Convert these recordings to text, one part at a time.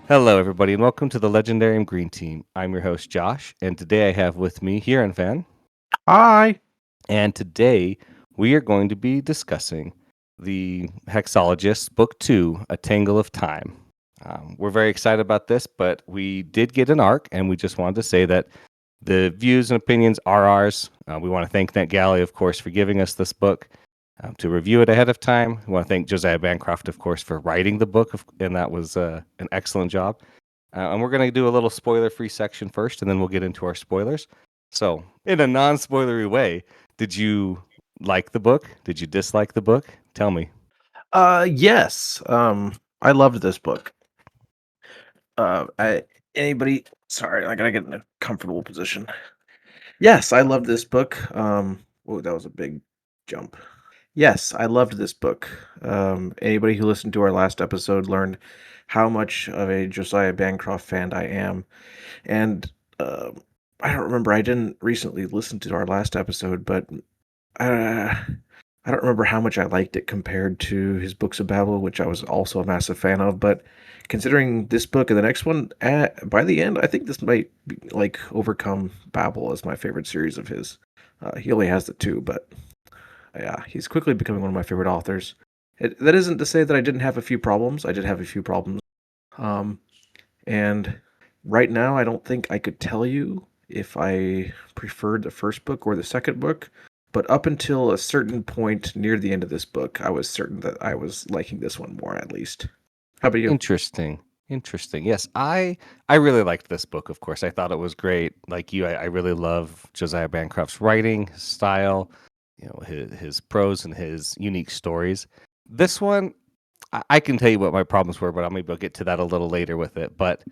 Hello, everybody, and welcome to the Legendarium Green Team. I'm your host, Josh, and today I have with me Hurinfan. Hi. And today we are going to be discussing the Hexologists, Book 2, A Tangle of Time. We're very excited about this, but we did get an arc, and we just wanted to say that the views and opinions are ours. We want to thank NetGalley, of course, for giving us this book to review it ahead of time. We want to thank Josiah Bancroft, of course, for writing the book, and that was an excellent job. And we're going to do a little spoiler-free section first, and then we'll get into our spoilers. So, in a non-spoilery way, did you like the book? Did you dislike the book? Tell me. Yes. I loved this book. I anybody sorry, I gotta get in a comfortable position. Yes, I loved this book. Oh, that was a big jump. Yes, I loved this book. Anybody who listened to our last episode learned how much of a Josiah Bancroft fan I am. And I don't remember, I didn't recently listen to our last episode, but uh I don't remember how much I liked it compared to his books of Babel, which I was also a massive fan of. But considering this book and the next one, by the end, I think this might be, like overcome Babel as my favorite series of his. He only has the two, but yeah, he's quickly becoming one of my favorite authors. That isn't to say that I didn't have a few problems. I did have a few problems. Um, and right now, I don't think I could tell you if I preferred the first book or the second book. But up until a certain point near the end of this book, I was certain that I was liking this one more, at least. How about you? Interesting. Interesting. Yes, I really liked this book, of course. I thought it was great. Like you, I really love Josiah Bancroft's writing, his style, his prose and his unique stories. This one, I can tell you what my problems were, but maybe I'll get to that a little later with it. But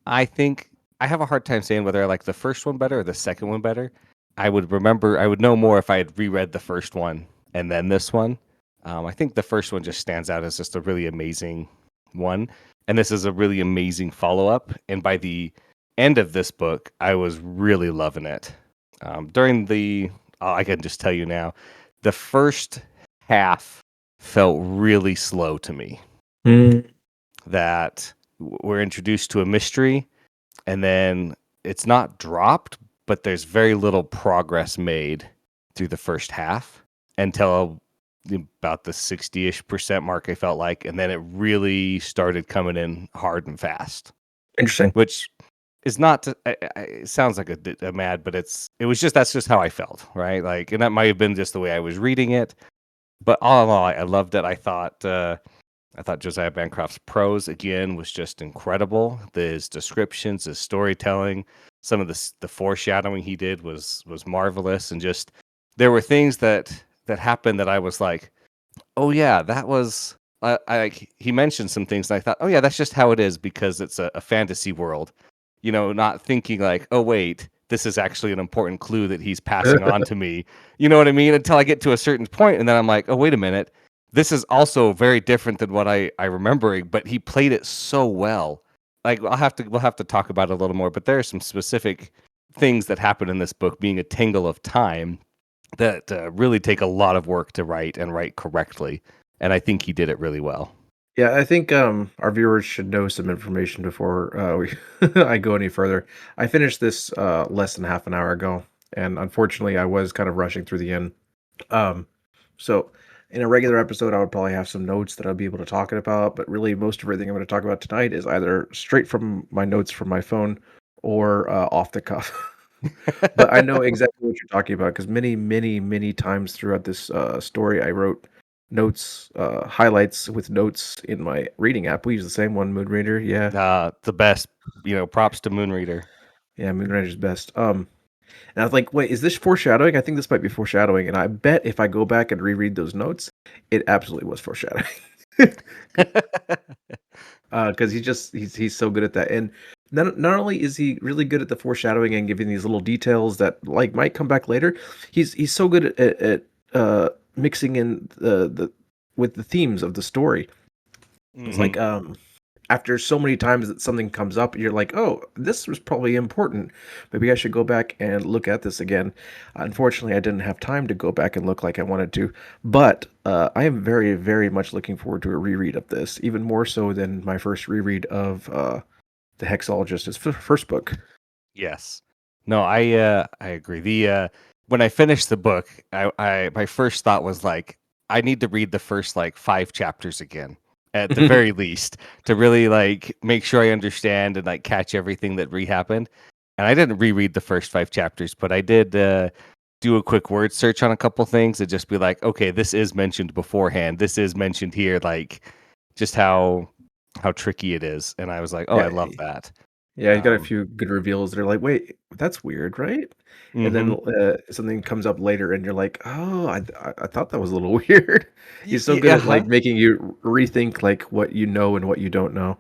I think I have a hard time saying whether I like the first one better or the second one better. I would know more if I had reread the first one and then this one. I think the first one just stands out as just a really amazing one. And this is a really amazing follow up. And by the end of this book, I was really loving it. I can just tell you now, the first half felt really slow to me. Mm. That we're introduced to a mystery and then it's not dropped, but there's very little progress made through the first half until about the 60-ish% mark, I felt like. And then it really started coming in hard and fast, Interesting. which is not, it sounds like a mad, but that's just how I felt, right? Like, and that might have been just the way I was reading it. But all in all, I loved it. I thought Josiah Bancroft's prose again was just incredible. His descriptions, his storytelling, some of the foreshadowing he did was marvelous, and just there were things that happened that I was like, oh yeah, that was. He mentioned some things, and I thought, oh yeah, that's just how it is because it's a fantasy world. Not thinking like, oh wait, this is actually an important clue that he's passing on to me. You know what I mean? Until I get to a certain point, and then I'm like, oh wait a minute, this is also very different than what I remembering, but he played it so well. Like we'll have to talk about it a little more, but there are some specific things that happen in this book, being a tangle of time, that really take a lot of work to write and write correctly. And I think he did it really well. Yeah, I think our viewers should know some information before I go any further. I finished this less than half an hour ago, and unfortunately, I was kind of rushing through the end. Um, so in a regular episode, I would probably have some notes that I'll be able to talk about, but really, most of everything I'm going to talk about tonight is either straight from my notes from my phone or off the cuff. But I know exactly what you're talking about because many, many, many times throughout this story, I wrote notes, highlights with notes in my reading app. We use the same one, Moonreader. Yeah, The best, props to Moonreader. yeah, Moonreader's best. And I was like, wait, is this foreshadowing? I think this might be foreshadowing. And I bet if I go back and reread those notes, it absolutely was foreshadowing. Because he's so good at that. And not only is he really good at the foreshadowing and giving these little details that like might come back later, he's so good at mixing in the with the themes of the story. It's like after so many times that something comes up, you're like, oh, this was probably important. Maybe I should go back and look at this again. Unfortunately, I didn't have time to go back and look like I wanted to, but I am very, very much looking forward to a reread of this, even more so than my first reread of the Hexologist is first book. Yes. No, I agree. When I finished the book, I my first thought was like, I need to read the first like 5 chapters again, at the very least, to really like make sure I understand and like catch everything that happened. And I didn't reread the first 5 chapters, but I did do a quick word search on a couple things and just be like, okay, this is mentioned beforehand. This is mentioned here, like just how tricky it is. And I was like, oh, I Yeah, love that. yeah, he's got a Um, few good reveals. They're like, "Wait, that's weird, right?" And then, mhm. something comes up later, and you're like, "Oh, I thought that was a little weird." He's so good at, Uh-huh. like, making you rethink, like, what you know and what you don't know.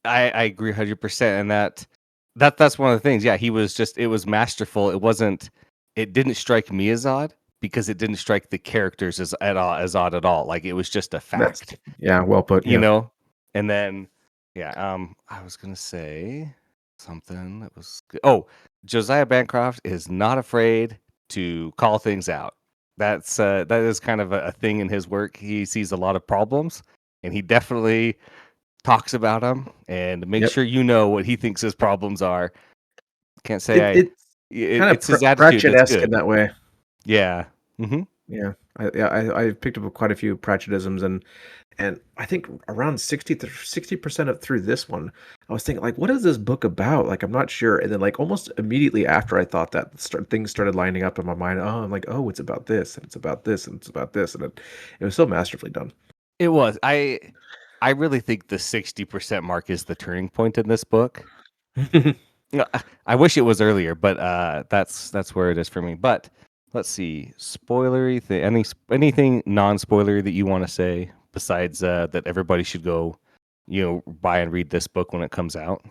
I agree 100%, and that's one of the things. Yeah, he was just it was masterful. It didn't strike me as odd because it didn't strike the characters as odd at all. Like it was just a That's fact, yeah, well put, you yeah. know? And then yeah, I was gonna say something that was good. Oh, Josiah Bancroft is not afraid to call things out. That is kind of a thing in his work. He sees a lot of problems and he definitely talks about them and make Yep. sure you know what he thinks his problems are. Can't say It's kinda it's his attitude that's Pratchett-esque in good. that way. Yeah. Mhm. Yeah. I picked up quite a few Pratchettisms, and I think around 60% of through this one, I was thinking like, "What is this book about?" Like, I'm not sure, and then, like, almost immediately after I thought that, things started lining up in my mind. Oh, I'm like, "Oh, it's about this, and it's about this, and it's about this," and it was so masterfully done. It was. I really think the 60% mark is the turning point in this book. No, I wish it was earlier, but that's where it is for me. But let's see, spoilery thing. Anything non-spoilery that you want to say besides that everybody should go, buy and read this book when it comes out.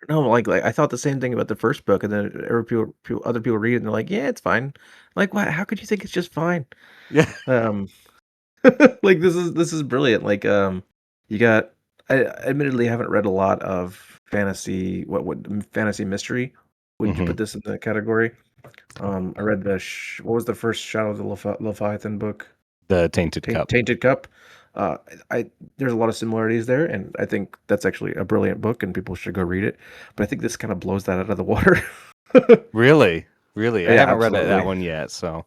No, like, I thought the same thing about the first book, and then other people read it, and they're like, "Yeah, it's fine." Like, "What? How could you think it's just fine?" Yeah. Um Like, this is brilliant, like, you got I admittedly haven't read a lot of fantasy fantasy mystery. Would you Hmm. put this in the category? I read what was the first Shadow of the Leviathan book? The Tainted Cup. Tainted Cup. I there's a lot of similarities there, and I think that's actually a brilliant book, and people should go read it, but I think this kinda blows that out of the water. Really? Really? I Yeah, haven't read that absolutely. one yet, so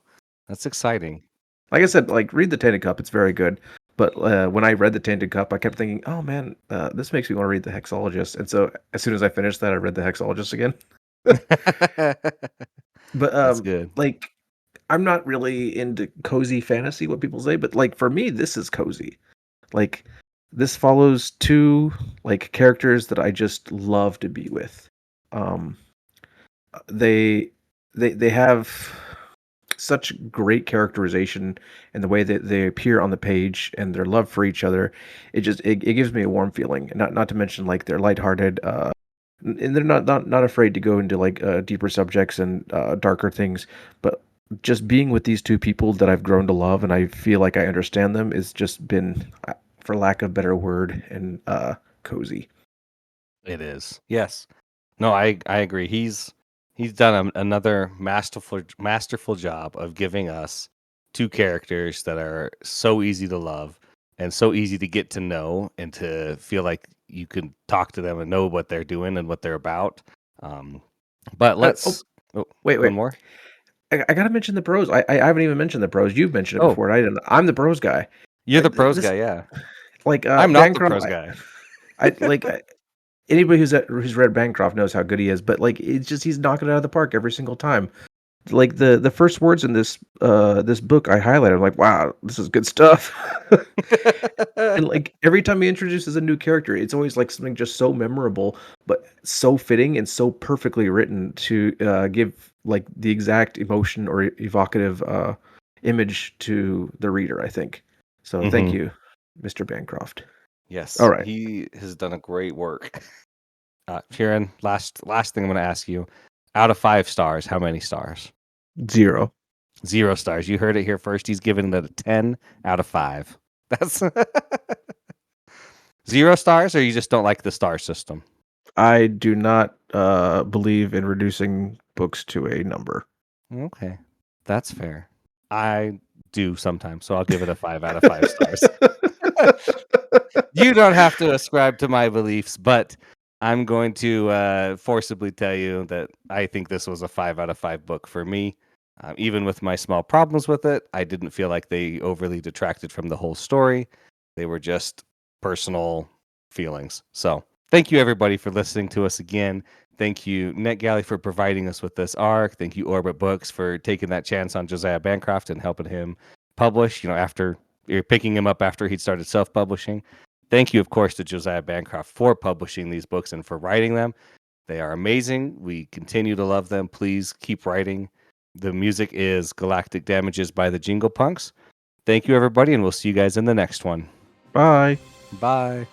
that's exciting. Like I said, like, read the Tainted Cup, it's very good, but, when I read the Tainted Cup, I kept thinking, "Oh, man, this makes me wanna read the Hexologist," and so, as soon as I finished that, I read the Hexologist again. But, That's good. like, I'm not really into cozy fantasy, what people say, but, like, for me, this is cozy. Like, this follows 2, like, characters that I just love to be with. Um, they they have such great characterization and the way that they appear on the page and their love for each other. It gives me a warm feeling. And not to mention like they're lighthearted, and they're not afraid to go into like deeper subjects and darker things. But just being with these 2 people that I've grown to love and I feel like I understand them is just been, for lack of better word, and cozy. It is. Yes. No, I agree. He's done another masterful job of giving us 2 characters that are so easy to love and so easy to get to know and to feel like you can talk to them and know what they're doing and what they're about. Um, but Oh, let's wait. one more. I gotta mention the pros. I haven't even mentioned the pros. You've mentioned it Oh, before, and I didn't. I'm the pros guy. you're the pros This guy. Yeah, like I'm not the Bancroft. pros guy. I like anybody who's read Bancroft knows how good he is. But like, it's just he's knocking it out of the park every single time. Like the first words in this book I highlighted. I'm like, wow, this is good stuff. And like every time he introduces a new character, it's always like something just so memorable, but so fitting and so perfectly written to give like the exact emotion or evocative image to the reader, I think. So thank Hmm. you, Mr. Bancroft. All Yes, right, he has done a great work. Kieran, last thing I'm going to ask you. Out of 5 stars, how many stars? 0. 0 stars. You heard it here first. He's giving it a 10 out of 5. That's 0 stars, or you just don't like the star system? I do not believe in reducing books to a number. Okay, that's fair. I do sometimes, so I'll give it a 5 out of 5 stars. You don't have to ascribe to my beliefs, but I'm going to forcibly tell you that I think this was a 5 out of 5 book for me. Even with my small problems with it, I didn't feel like they overly detracted from the whole story. They were just personal feelings. So thank you, everybody, for listening to us again. Thank you, NetGalley, for providing us with this arc. Thank you, Orbit Books, for taking that chance on Josiah Bancroft and helping him publish, after you're picking him up after he'd started self-publishing. Thank you, of course, to Josiah Bancroft for publishing these books and for writing them. They are amazing. We continue to love them. Please keep writing. The music is Galactic Damages by the Jingle Punks. Thank you, everybody, and we'll see you guys in the next one. Bye. Bye.